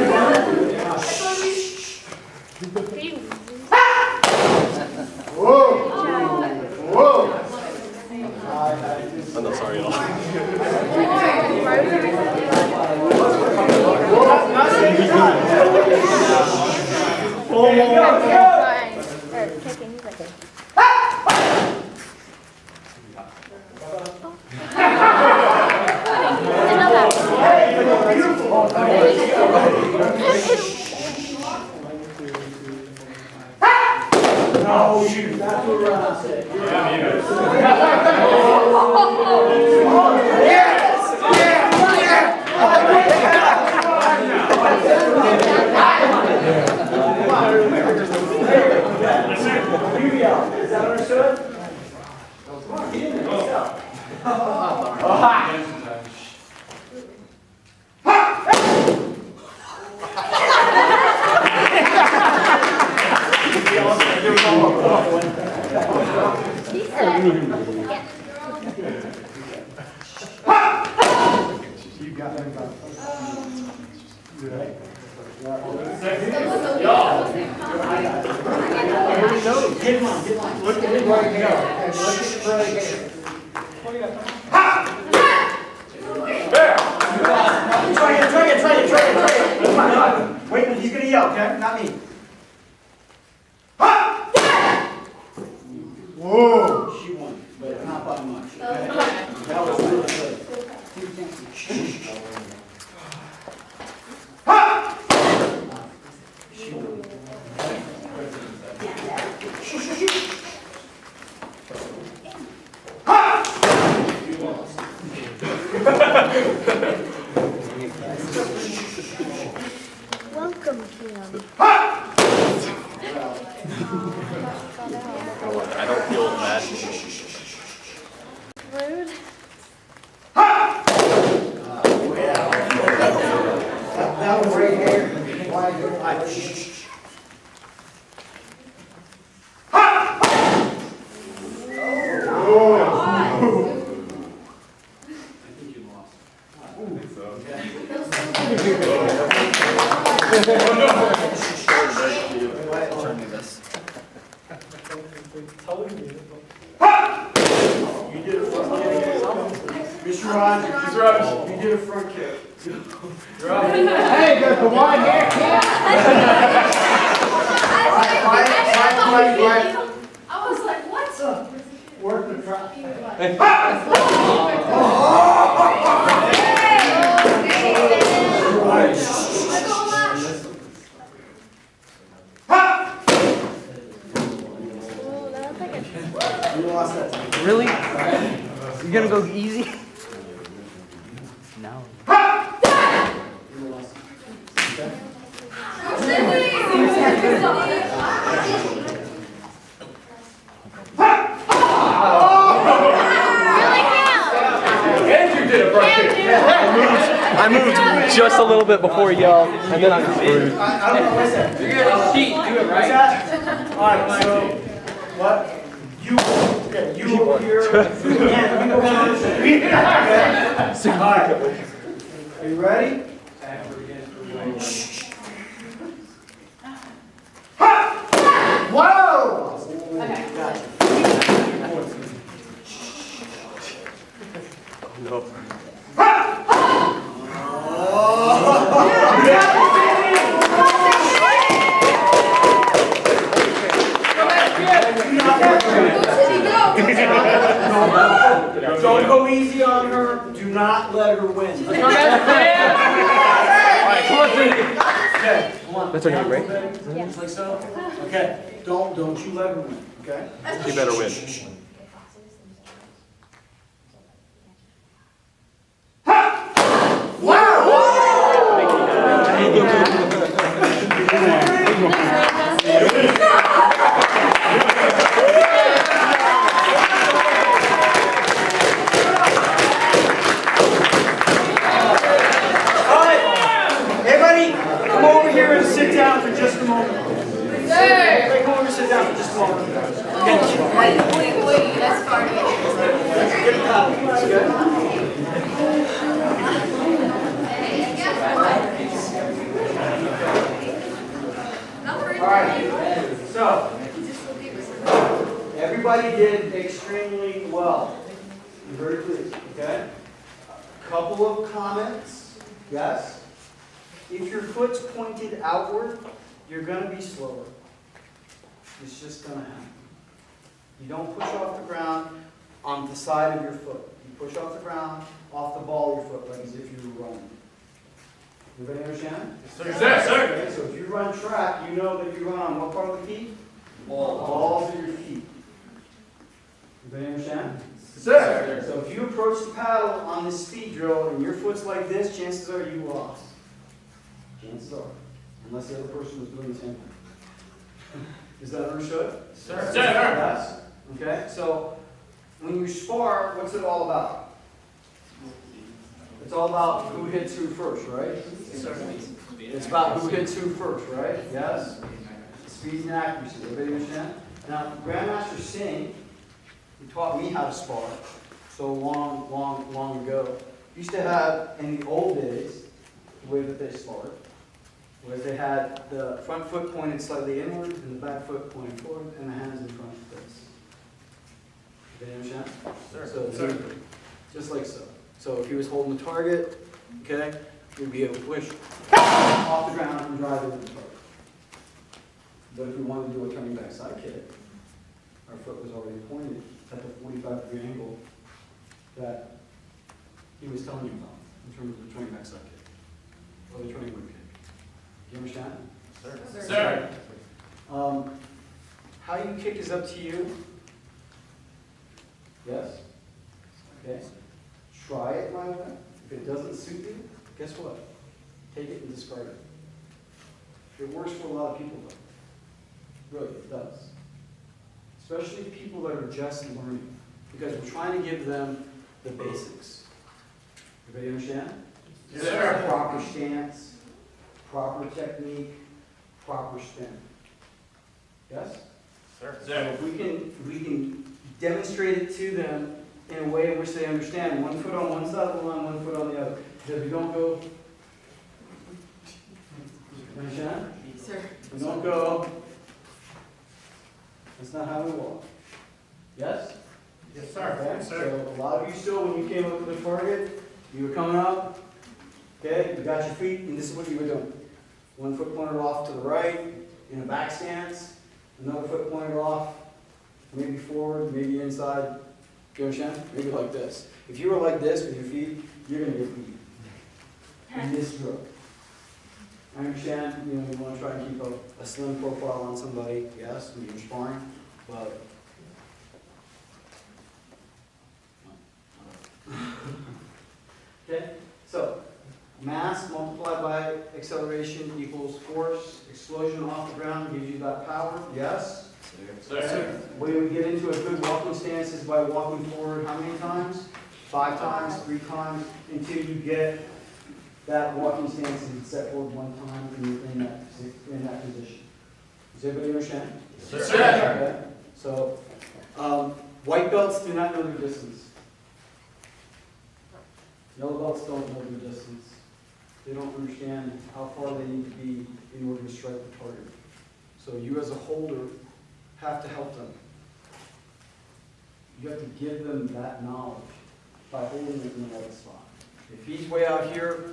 Speaker 2: Whoa. Whoa.
Speaker 4: I'm not sorry at all.
Speaker 2: Not saying it's not. Here we go. No, shoot. That's what Ron said. Is that understood? Come on, get in there. Let's go. Get one, get one. Look at it right here. Okay, look at it right here. Try it. Come on. Wait, he's gonna yell, okay? Not me. Whoa! She won, but not by much. Okay? That was really good. She won.
Speaker 5: Welcome, Cam.
Speaker 4: I don't feel bad.
Speaker 5: Rude.
Speaker 2: That was right here. Why? Mr. Ron, you did a front kick.
Speaker 3: Hey, there's the wide hair, kid.
Speaker 2: Quiet.
Speaker 5: I was like, what?
Speaker 2: Work the trap. You lost that time.
Speaker 6: Really? You're gonna go easy? No.
Speaker 2: You lost.
Speaker 1: Andrew did a front kick.
Speaker 6: I moved just a little bit before he yelled, and then I'm screwed.
Speaker 2: I don't know what's that.
Speaker 6: You're gonna cheat, do it
Speaker 2: What's that? Alright, so, what? You over here, and you go down. Alright, are you ready? Whoa!
Speaker 5: Okay.
Speaker 4: No.
Speaker 2: Don't go easy on her. Do not let her win. Okay, come on.
Speaker 6: That's okay, right?
Speaker 2: Just like so. Okay, don't you let her win. Okay.
Speaker 4: He better win.
Speaker 2: Everybody, come over here and sit down for just a moment. Everybody, come over and sit down for just a moment.
Speaker 5: Wait, that's funny.
Speaker 2: Get a towel. That's good. All right. So, everybody did extremely well. I'm very pleased. Okay. Couple of comments. Yes. If your foot's pointed outward, you're going to be slower. It's just going to happen. You don't push off the ground on the side of your foot. You push off the ground, off the ball of your foot, like as if you were running. Everybody understand?
Speaker 1: Sir, sir.
Speaker 2: Okay, so if you run track, you know that you run on what part of the feet? Balls of your feet. Everybody understand?
Speaker 1: Sir.
Speaker 2: So if you approach the paddle on this speed drill and your foot's like this, chances are you lost. Chances are. Unless the other person was doing the same thing. Is that understood?
Speaker 1: Sir.
Speaker 2: Yes? Okay, so when you spar, what's it all about? It's all about who hits who first, right? It's about who hits who first, right? Yes? Speed and accuracy. Everybody understand? Now, Grandmaster Singh, who taught me how to spar so long ago, used to have, in the old days, the way that they sparred, was they had the front foot pointed slightly inward and the back foot pointing forward and the hands in front of this. Everybody understand? So, just like so. So if he was holding the target, okay, we'd be able to push off the ground and drive into the target. But if we wanted to do a turning back side kick, our foot was already pointed at the 45-degree angle that he was telling you about in terms of the turning back side kick or the turning whip kick. Do you understand?
Speaker 1: Sir.
Speaker 2: How you kick is up to you. Yes? Okay. Try it my way. If it doesn't suit you, guess what? Take it and discard it. It works for a lot of people though. Really, it does. Especially people that are just learning. Because we're trying to give them the basics. Everybody understand?
Speaker 1: Yes, sir.
Speaker 2: Proper stance, proper technique, proper spin. Yes?
Speaker 1: Sir.
Speaker 2: So if we can demonstrate it to them in a way in which they understand, one foot on one side of the line, one foot on the other. Because we don't go, understand?
Speaker 5: Sir.
Speaker 2: We don't go, that's not how we walk. Yes?
Speaker 1: Yes, sir.
Speaker 2: Okay,
Speaker 1: Yes, sir.
Speaker 2: so a lot of you still, when you came up to the target, you were coming up, okay, you got your feet, and this is what you were doing. One foot pointed off to the right, in a back stance, another foot pointed off, maybe forward, maybe inside. Do you understand? Maybe like this. If you were like this with your feet, you're going to get beat in this drill. I understand, you want to try and keep a slim profile on somebody, yes, when you're sparring, but okay, so mass multiplied by acceleration equals force. Explosion off the ground gives you that power, yes?
Speaker 1: Sir.
Speaker 2: The way we get into a good walking stance is by walking forward how many times? 5 times, 3 times, until you get that walking stance and set forward 1 time and you're in that position. Does everybody understand?
Speaker 1: Sir.
Speaker 2: Okay. So, white belts do not know their distance. Yellow belts don't know their distance. they don't understand how far they need to be in order to strike the target. So you as a holder have to help them. You have to give them that knowledge by holding it in the right spot. If he's way out here,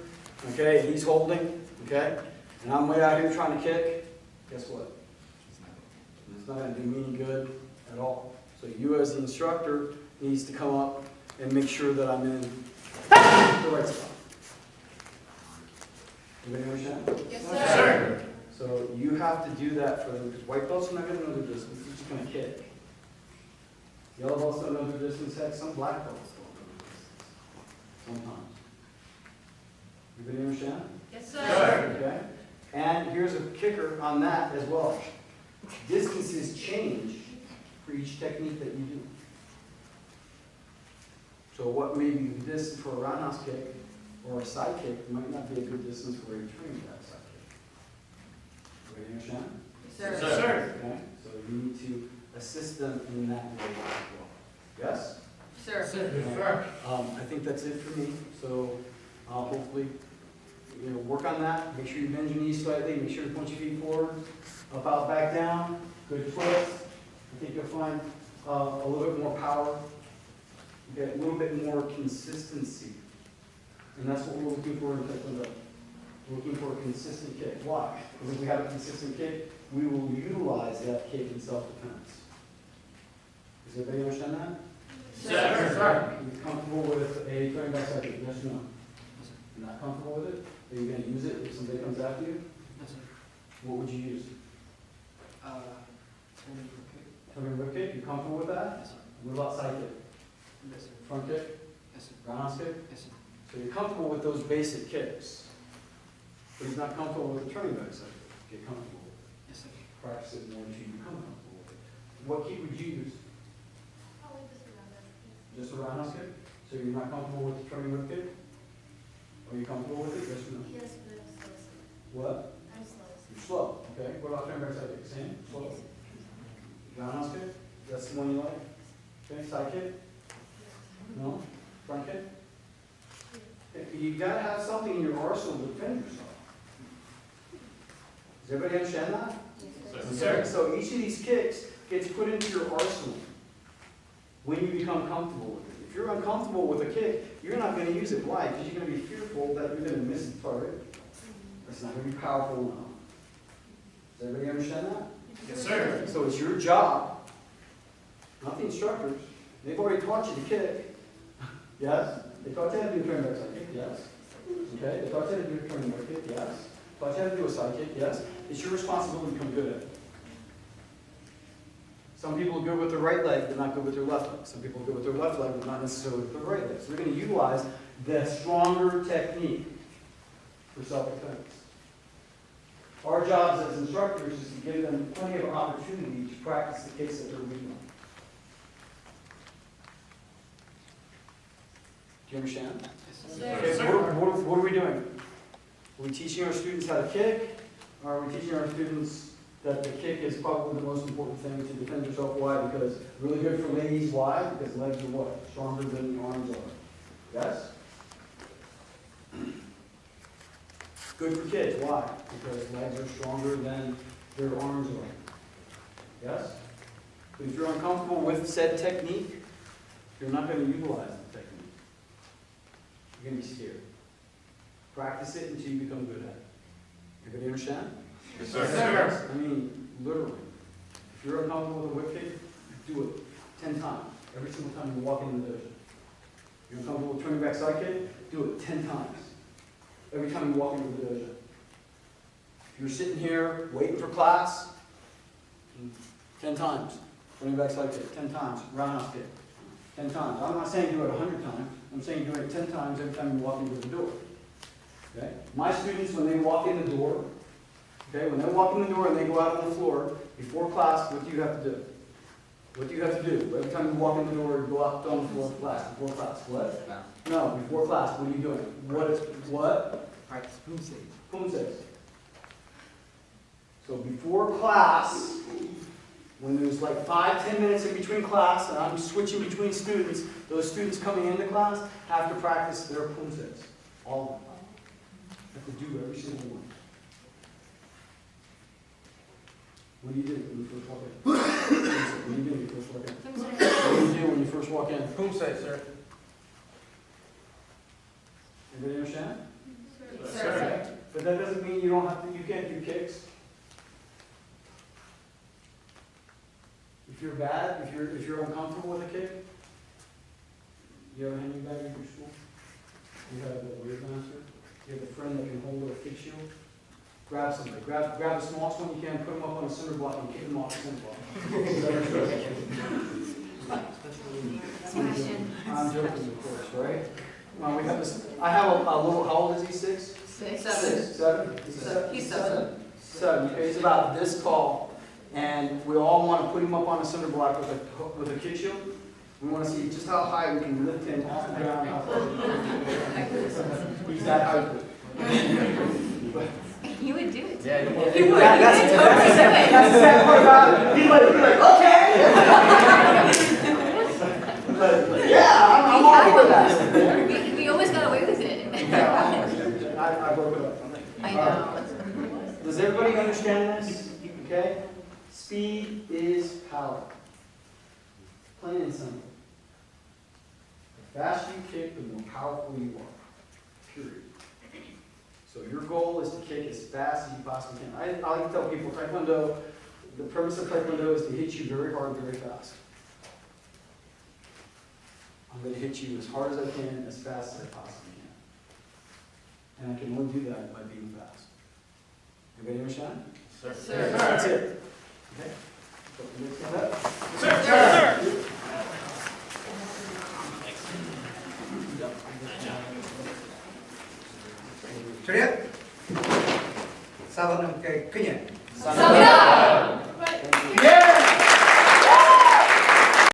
Speaker 2: okay, he's holding, okay, and I'm way out here trying to kick, guess what? It's not going to do me any good at all. So you as the instructor needs to come up and make sure that I'm in the right spot. Everybody understand?
Speaker 5: Yes,
Speaker 1: Yes, sir.
Speaker 2: So you have to do that for them, because white belts are not going to know their distance, they're just going to kick. Yellow belts don't know their distance, heck, some black belts don't know their distance. Sometimes. Everybody understand?
Speaker 5: Yes,
Speaker 1: sir.
Speaker 2: Okay? And here's a kicker on that as well. Distances change for each technique that you do. So what may be the distance for a roundhouse kick or a side kick might not be a good distance for a turning back side kick. Everybody understand?
Speaker 5: Yes,
Speaker 1: Yes, sir.
Speaker 2: Okay? So you need to assist them in that way as well. Yes?
Speaker 5: Sir.
Speaker 1: Yes, sir.
Speaker 2: I think that's it for me. So hopefully, work on that. Make sure you bend your knees slightly. Make sure to point your feet forward, up, out, back, down. Good twist. I think you'll find a little bit more power. You get a little bit more consistency. And that's what we're looking for in Taekwondo. We're looking for a consistent kick. Why? Because if we have a consistent kick, we will utilize that kick in self-defense. Does everybody understand that?
Speaker 1: Yes, sir.
Speaker 2: Are you comfortable with a turning back side kick? Yes or no? You're not comfortable with it? Are you going to use it if somebody comes after you?
Speaker 7: Yes, sir.
Speaker 2: What would you use?
Speaker 7: Turning for kick.
Speaker 2: Turning whip kick? You comfortable with that?
Speaker 7: Yes, sir.
Speaker 2: What about side kick?
Speaker 7: Yes, sir.
Speaker 2: Front kick?
Speaker 7: Yes, sir.
Speaker 2: Roundhouse kick?
Speaker 7: Yes, sir.
Speaker 2: So you're comfortable with those basic kicks. But he's not comfortable with the turning back side kick. Get comfortable with it.
Speaker 7: Yes, sir.
Speaker 2: Practice it more until you become comfortable with it. What kick would you use?
Speaker 5: Probably just around us.
Speaker 2: Just a roundhouse kick? So you're not comfortable with the turning whip kick? Are you comfortable with it? Yes or no?
Speaker 5: Yes, but I'm slow.
Speaker 2: What?
Speaker 5: I'm slow.
Speaker 2: You're slow, okay. What about turning back side kick? Same? Slow?
Speaker 5: Yes.
Speaker 2: Roundhouse kick? That's the one you like? Okay, side kick? No? Front kick? Okay, you gotta have something in your arsenal to defend yourself. Does everybody understand that?
Speaker 1: Yes,
Speaker 2: Okay,
Speaker 1: sir.
Speaker 2: so each of these kicks gets put into your arsenal when you become comfortable with it. If you're uncomfortable with a kick, you're not going to use it. Why? Because you're going to be fearful that you're going to miss the target. That's not going to be powerful enough. Does everybody understand that?
Speaker 1: Yes, sir.
Speaker 2: So it's your job, not the instructors. They've already taught you to kick. Yes? They taught you how to do a turning back side kick. Yes. Okay? They taught you how to do a turning back kick. Yes. Taught you how to do a side kick. Yes. It's your responsibility to become good at it. Some people are good with their right leg, they're not good with their left leg. Some people are good with their left leg, but not necessarily with their right leg. So we're going to utilize the stronger technique for self-defense. Our jobs as instructors is to give them plenty of opportunity to practice the kicks that they're weak on. Do you understand?
Speaker 5: Yes,
Speaker 2: Okay,
Speaker 5: sir.
Speaker 2: so what are we doing? Are we teaching our students how to kick? Or are we teaching our students that the kick is probably the most important thing to defend yourself? Why? Because really good for ladies. Why? Because legs are what? Stronger than the arms are. Yes? Good for kids. Why? Because legs are stronger than their arms are. Yes? But if you're uncomfortable with said technique, you're not going to utilize the technique. You're going to be scared. Practice it until you become good at it. Everybody understand?
Speaker 1: Yes, sir.
Speaker 2: I mean, literally. If you're uncomfortable with a whip kick, do it 10 times. Every single time you walk in the dojo. You're uncomfortable with turning back side kick, do it 10 times. Every time you walk into the dojo. If you're sitting here waiting for class, 10 times. Turning back side kick, 10 times. Roundhouse kick, 10 times. I'm not saying do it 100 times. I'm saying do it 10 times every time you walk into the door. Okay? My students, when they walk in the door, okay, when they walk in the door and they go out on the floor, before class, what do you have to do? What do you have to do? Every time you walk in the door, you go out on the floor for class. Before class. What? No, before class, what are you doing? What?
Speaker 7: Practice boom save.
Speaker 2: Poom says. So before class, when there's like 5-10 minutes in between class, and I'm switching between students, those students coming into class have to practice their poom says. All of them. have to do every single one. What do you do when you first walk in? What do you do when you first walk in? What do you do when you first walk in?
Speaker 3: Whom say, sir?
Speaker 2: Everybody understand?
Speaker 1: Sir.
Speaker 2: But that doesn't mean you don't have to, you can't do kicks. If you're bad, if you're uncomfortable with a kick, you have a hanging bag in your school? You have a weight master? You have a friend that can hold a kick shield? Grab somebody, grab the smallest one you can, put them up on a cinder block and kick them off the cinder block. I'm joking, of course, right? We have this, I have a little, how old is he, 6?
Speaker 5: 6.
Speaker 2: 7? Is he 7?
Speaker 5: He's 7.
Speaker 2: 7, okay, he's about this tall, and we all want to put him up on a cinder block with a kick shield. We want to see just how high we can lift him off the ground. He's that high.
Speaker 5: You would do it.
Speaker 3: Yeah,
Speaker 5: You
Speaker 3: you
Speaker 5: would.
Speaker 3: would.
Speaker 5: You would totally do it.
Speaker 2: That's the sad part about it. He's like, okay. Yeah, I'm all for that.
Speaker 5: We always got away with it.
Speaker 2: I broke it up.
Speaker 5: I know.
Speaker 2: Does everybody understand this? Okay? Speed is power. Plain and simple. The faster you kick, the more powerful you are. Period. So your goal is to kick as fast as you possibly can. I like to tell people, Taekwondo, the premise of Taekwondo is to hit you very hard, very fast. I'm going to hit you as hard as I can, as fast as I possibly can. And I can only do that by being fast. Everybody understand?
Speaker 1: Sir.
Speaker 5: Sir.
Speaker 2: That's it. Okay? So, you understand that?
Speaker 1: Sir.
Speaker 7: Serius? Salam ng kay Kenya.
Speaker 5: Samida!